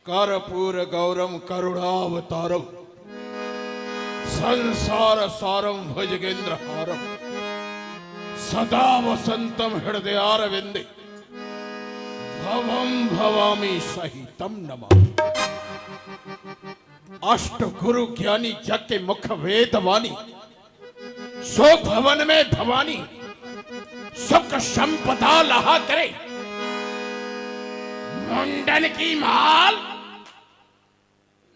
कर्पूर गौरम करुणावतारम संसार सारम भुजगेंद्र हारम सदा वसंतम हृदयारविंदे भवम भवामी सहितम नमामि। अष्ट गुरु ज्ञानी जग के मुख वेद वाणी, सो भवन में भवानी सुख संपदा लहा करे। मुंडन की माल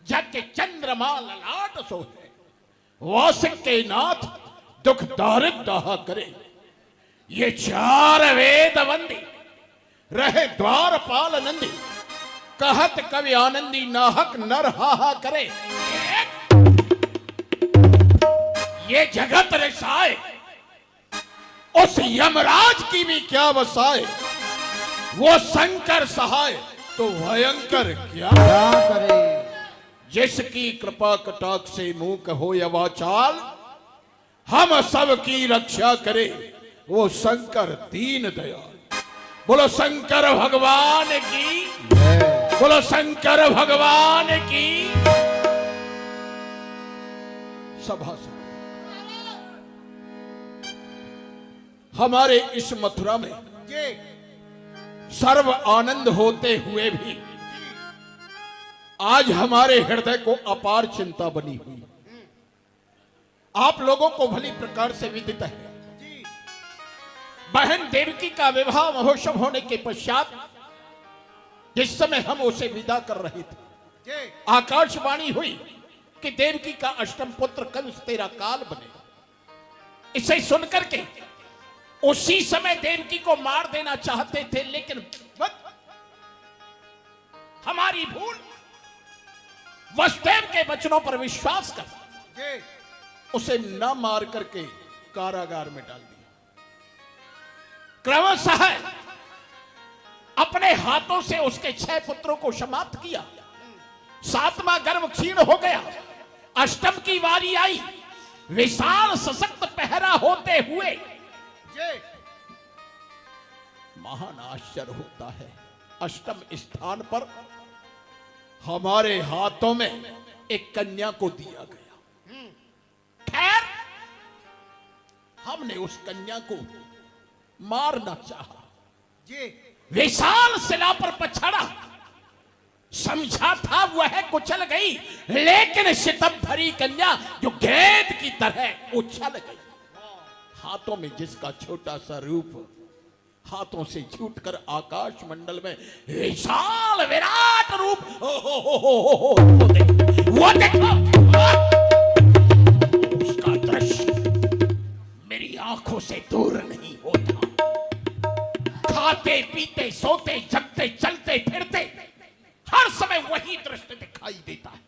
जग के चंद्रमा ललाट सो है। वासिक के नाथ दुख दारिद्र दहा करे। ये चार वेद वंदी रहे द्वारपाल नंदी, कहत कवि आनंदी नाहक नर हाहा करे। ये जगत रसाए उस यमराज की भी क्या वसाए। वो शंकर सहाय तो भयंकर क्या करे। जिसकी कृपा कटाक्ष से मुंह कहो या वाचाल, हम सब की रक्षा करे वो शंकर दीन दयाल। बोलो शंकर भगवान की, बोलो शंकर भगवान की। सभा से हमारे इस मथुरा में सर्व आनंद होते हुए भी आज हमारे हृदय को अपार चिंता बनी हुई। आप लोगों को भली प्रकार से विदित है, बहन देवकी का विवाह महोत्सव होने के पश्चात जिस समय हम उसे विदा कर रहे थे, आकाशवाणी हुई कि देवकी का अष्टम पुत्र कंस तेरा काल बनेगा। इसे सुनकर के उसी समय देवकी को मार देना चाहते थे, लेकिन हमारी भूल वसुदेव के वचनों पर विश्वास कर उसे न मार करके कारागार में डाल दिया। क्रमशः अपने हाथों से उसके 6 पुत्रों को समाप्त किया। 7वां गर्भ क्षीण हो गया। अष्टम की बारी आई। विशाल सशक्त पहरा होते हुए महान आश्चर्य होता है, अष्टम स्थान पर हमारे हाथों में एक कन्या को दिया गया। खैर हमने उस कन्या को मारना चाहा, विशाल शिला पर पछड़ा, समझा था वह कुचल गई, लेकिन सितम भरी कन्या जो गेंद की तरह उछल गई। हाथों में जिसका छोटा सा रूप हाथों से छूटकर आकाश मंडल में विशाल विराट रूप वो देखो, उसका दृश्य मेरी आंखों से दूर नहीं होता। खाते पीते सोते जगते चलते फिरते हर समय वही दृश्य दिखाई देता है।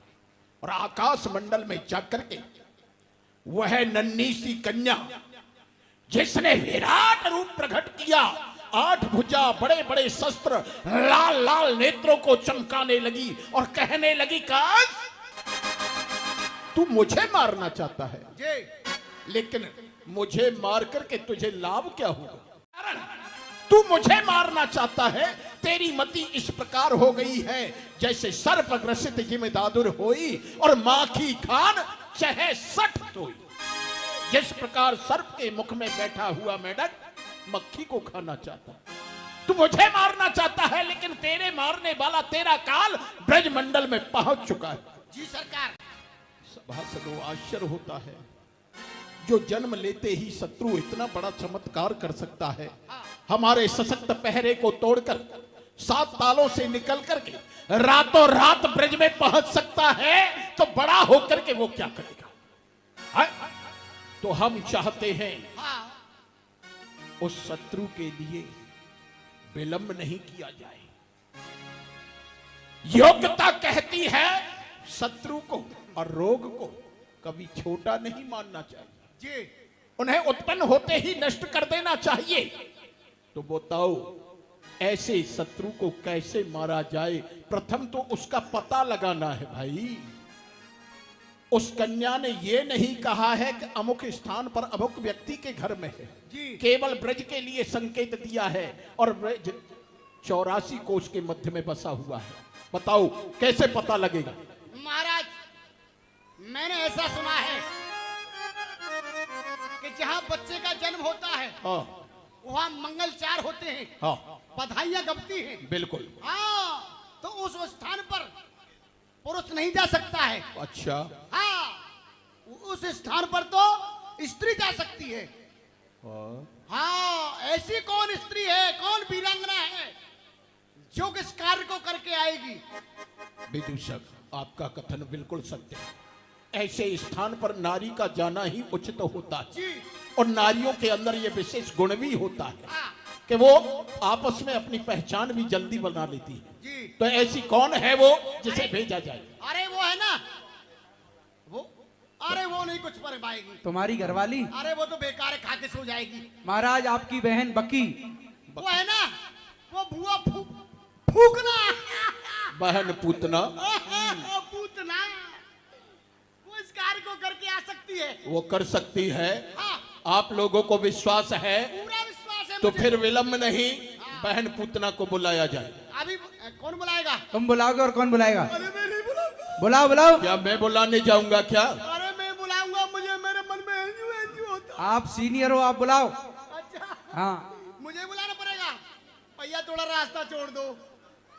और आकाश मंडल में जाकर के वह नन्ही सी कन्या जिसने विराट रूप प्रकट किया, 8 भुजा, बड़े बड़े शस्त्र, लाल लाल नेत्रों को चमकाने लगी और कहने लगी, कंस तू मुझे मारना चाहता है, लेकिन मुझे मार करके तुझे लाभ क्या होगा। तू मुझे मारना चाहता है, तेरी मति इस प्रकार हो गई है जैसे सर्प ग्रसित जिम्मेदादुर होई और माखी खान चहे 60 सोई। जिस प्रकार सर्प के मुख में बैठा हुआ मेढक मक्खी को खाना चाहता है, तू मुझे मारना चाहता है, लेकिन तेरे मारने वाला तेरा काल ब्रजमंडल में पहुंच चुका है। जी सरकार। सभासदों, आश्चर्य होता है, जो जन्म लेते ही शत्रु इतना बड़ा चमत्कार कर सकता है। हमारे सशक्त पहरे को तोड़कर 7 तालों से निकल करके रातों रात ब्रज में पहुंच सकता है, तो बड़ा होकर के वो क्या करेगा। तो हम चाहते हैं उस शत्रु के लिए विलंब नहीं किया जाए। योग्यता कहती है शत्रु को और रोग को कभी छोटा नहीं मानना चाहिए, उन्हें उत्पन्न होते ही नष्ट कर देना चाहिए। तो बताओ ऐसे शत्रु को कैसे मारा जाए। प्रथम तो उसका पता लगाना है भाई। उस कन्या ने यह नहीं कहा है कि अमुक स्थान पर अमुक व्यक्ति के घर में है, केवल ब्रज के लिए संकेत दिया है और ब्रज 84 कोष के मध्य में बसा हुआ है। बताओ कैसे पता लगेगा? महाराज, मैंने ऐसा सुना है कि जहां बच्चे का जन्म होता है हाँ वहां मंगलचार होते हैं, हाँ बधाइयां गपती हैं। बिल्कुल। हाँ, तो उस स्थान पर पुरुष नहीं जा सकता है। अच्छा हाँ, उस स्थान पर तो स्त्री जा सकती है। हाँ, ऐसी कौन स्त्री है, कौन वीरांगना है जो इस कार्य को करके आएगी? विदूषक, आपका कथन बिल्कुल सत्य है। ऐसे स्थान पर नारी का जाना ही उचित होता है जी। और नारियों के अंदर ये विशेष गुण भी होता है हाँ, कि वो आपस में अपनी पहचान भी जल्दी बना लेती है। जी। तो ऐसी कौन है वो जिसे भेजा जाए? अरे वो है ना, वो, अरे वो नहीं कुछ पर पाएगी। तुम्हारी घरवाली? अरे वो तो बेकार है, खा के सो जाएगी। महाराज आपकी बहन बकी। वो है ना, वो बुआ फूकना। बहन पूतना, पूतना, वो इस कार्य को करके आ सकती है। वो कर सकती है। हाँ, आप लोगों को विश्वास है पूरा विश्वास है तो मुझे। फिर विलंब नहीं, बहन पूतना को बुलाया जाए। अभी कौन बुलाएगा? तुम बुलाओगे और कौन बुलाएगा? अरे मैं नहीं बुलाऊंगा। बुलाओ बुलाओ। क्या मैं बुलाने जाऊंगा क्या? अरे मैं बुलाऊंगा, मुझे मेरे मन में एंजू होता। आप सीनियर हो, आप बुलाओ। अच्छा, हाँ। मुझे बुलाना पड़ेगा। भैया थोड़ा रास्ता छोड़ दो।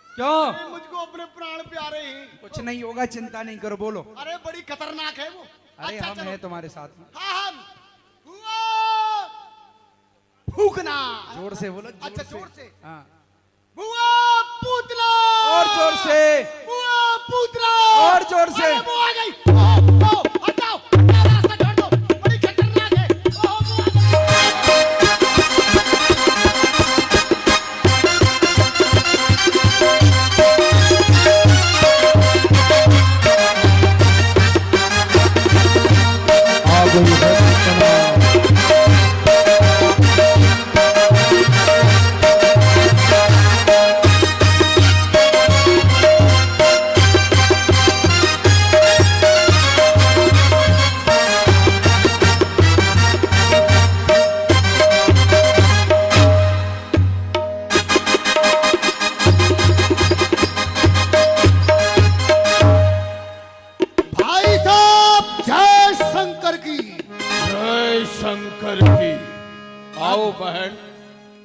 क्यों? अरे मुझको अपने प्राण प्यारे हैं। कुछ नहीं होगा, चिंता नहीं करो, बोलो। अरे बड़ी खतरनाक है वो। अरे अच्छा, हम चलो। हैं तुम्हारे साथ में। हाँ, हम बुआ फूकना। जोर से बोलो। अच्छा, जोर से। हाँ। बुआ पूतना। और जोर से। बुआ पूतना। और जोर से। अरे वो आ गई। ओ, हटाओ, हटाओ, रास्ता छोड़ दो, बड़ी खतरनाक है। ओ, वो आ गई। भाई साहब, जय शंकर की। जय शंकर की। आओ बहन,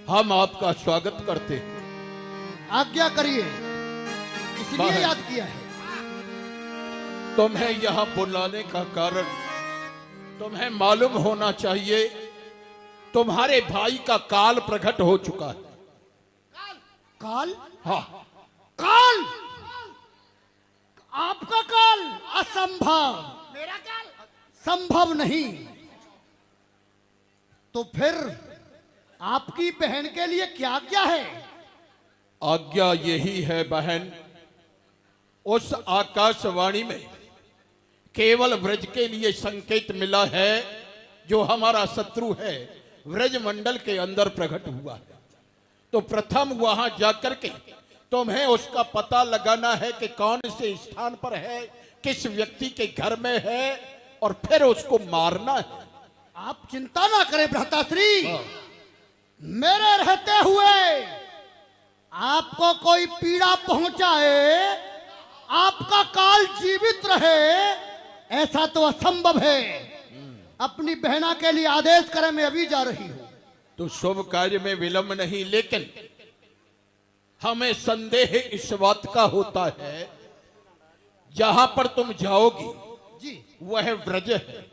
हम आपका स्वागत करते हैं। आज्ञा करिए, इसलिए बाहर। याद किया है। तुम्हें यहाँ बुलाने का कारण तुम्हें मालूम होना चाहिए, तुम्हारे भाई का काल प्रकट हो चुका है। काल? हाँ, काल? आपका काल? असंभव। मेरा काल? संभव नहीं। तो फिर आपकी बहन के लिए क्या क्या है? आज्ञा यही है बहन, उस आकाशवाणी में केवल व्रज के लिए संकेत मिला है जो हमारा शत्रु है व्रज मंडल के अंदर प्रकट हुआ है। तो प्रथम वहां जाकर के तुम्हें उसका पता लगाना है कि कौन से स्थान पर है, किस व्यक्ति के घर में है, और फिर उसको मारना है। आप चिंता ना करें भ्राताश्री, मेरे रहते हुए आपको कोई पीड़ा पहुंचाए, आपका काल जीवित रहे, ऐसा तो असंभव है। अपनी बहना के लिए आदेश करें, मैं अभी जा रही हूं। तो शुभ कार्य में विलंब नहीं, लेकिन हमें संदेह इस बात का होता है जहां पर तुम जाओगी जी। वह व्रज है,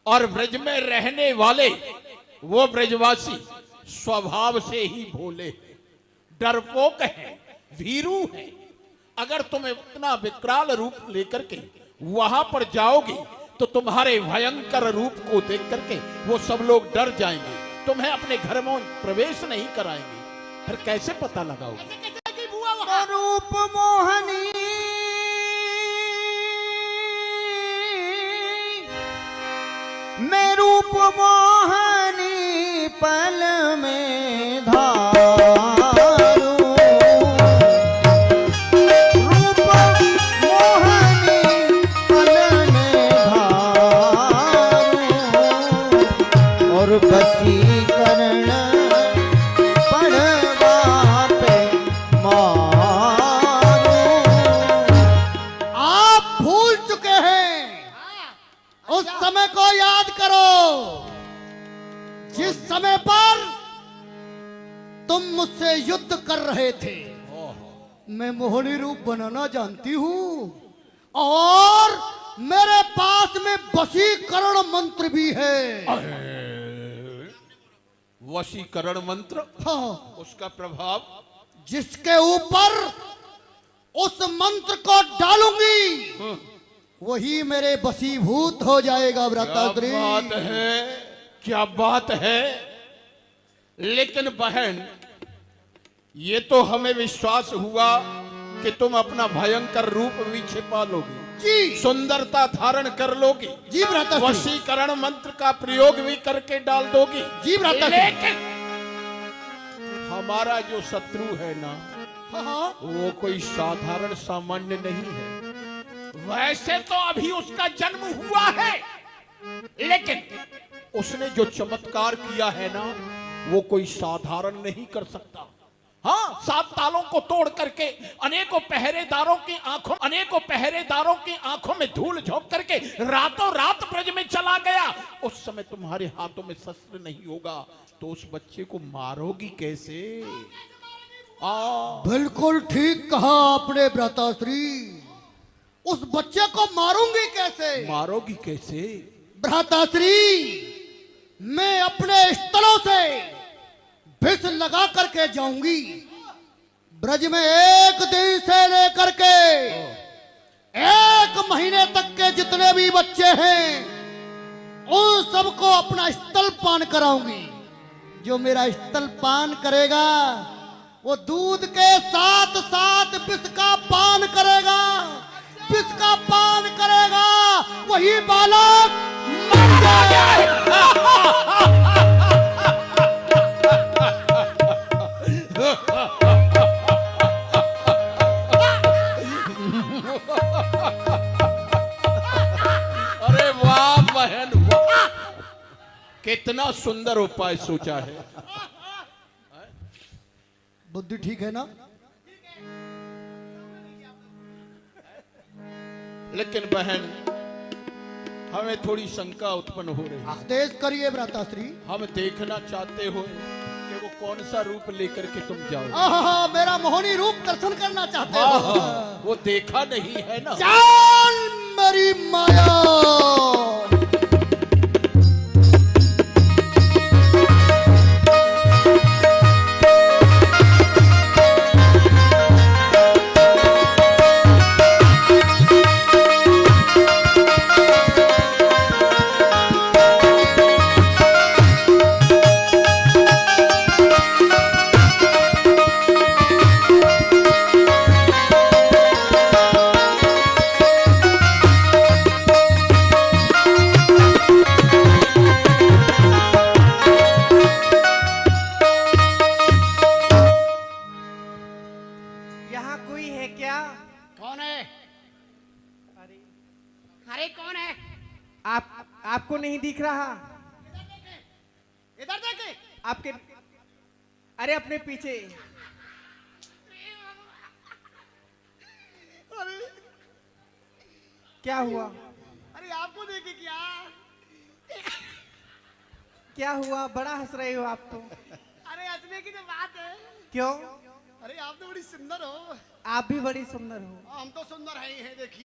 और व्रज में रहने वाले वो ब्रजवासी स्वभाव से ही भोले हैं, डरपोक हैं, भीरू हैं। अगर तुम इतना विकराल रूप लेकर के वहां पर जाओगी तो तुम्हारे भयंकर रूप को देख करके वो सब लोग डर जाएंगे, तुम्हें अपने घर में प्रवेश नहीं कराएंगे। फिर कैसे पता लगाओगे? रूप मोहनी मैं रूप मोहनी पल में धारू, रूप मोहनी पल में धारू, और वशीकरण पड़वा पे मारू। कर रहे थे। मैं मोहिनी रूप बनाना जानती हूँ और मेरे पास में वशीकरण मंत्र भी है। वशीकरण मंत्र? हाँ, उसका प्रभाव? जिसके ऊपर उस मंत्र को डालूंगी वही मेरे वशीभूत हो जाएगा भ्राताश्री। क्या बात है, क्या बात है। लेकिन बहन, ये तो हमें विश्वास हुआ कि तुम अपना भयंकर रूप भी छिपा लोगी जी, सुंदरता धारण कर लोगी जी भ्राताश्री, वशीकरण मंत्र का प्रयोग भी करके डाल दोगी जी भ्राताश्री। लेकिन हमारा जो शत्रु है ना, हाँ, वो कोई साधारण सामान्य नहीं है। वैसे तो अभी उसका जन्म हुआ है, लेकिन उसने जो चमत्कार किया है ना, वो कोई साधारण नहीं कर सकता। हाँ, 7 तालों को तोड़ करके अनेकों पहरेदारों की आंखों में धूल झोंक करके रातों रात ब्रज में चला गया। उस समय तुम्हारे हाथों में शस्त्र नहीं होगा तो उस बच्चे को मारोगी कैसे? बिल्कुल ठीक कहा आपने भ्राताश्री। उस बच्चे को मारूंगी कैसे? मारोगी कैसे? भ्राताश्री, मैं अपने स्थलों से विष लगा करके जाऊंगी। ब्रज में 1 दिन से लेकर के 1 महीने तक के जितने भी बच्चे हैं उन सबको अपना स्तनपान कराऊंगी। जो मेरा स्तनपान करेगा वो दूध के साथ साथ विष का पान करेगा। विष का पान करेगा वही बालक मर जाएगा। अरे वाह बहन, वाह! कितना सुंदर उपाय सोचा है। बुद्धि ठीक है ना? लेकिन बहन, हमें थोड़ी शंका उत्पन्न हो रही है। आदेश करिए भ्राताश्री। हम देखना चाहते हो कि वो कौन सा रूप लेकर के तुम जाओ। आहा, मेरा मोहिनी रूप दर्शन करना चाहते हो? वो देखा नहीं है ना। जान मेरी माया। यहाँ कोई है क्या? कौन है? अरे कौन है? आपको नहीं दिख रहा? इधर देखे। आपके, अरे अपने पीछे। क्या हुआ? अरे आपको देखे क्या? क्या हुआ? बड़ा हंस रहे हो आप तो। अरे हंसने की तो बात है। क्यों? अरे आप तो बड़ी सुंदर हो। आप भी बड़ी सुंदर हो। हम तो सुंदर है ही हैं, देखिए।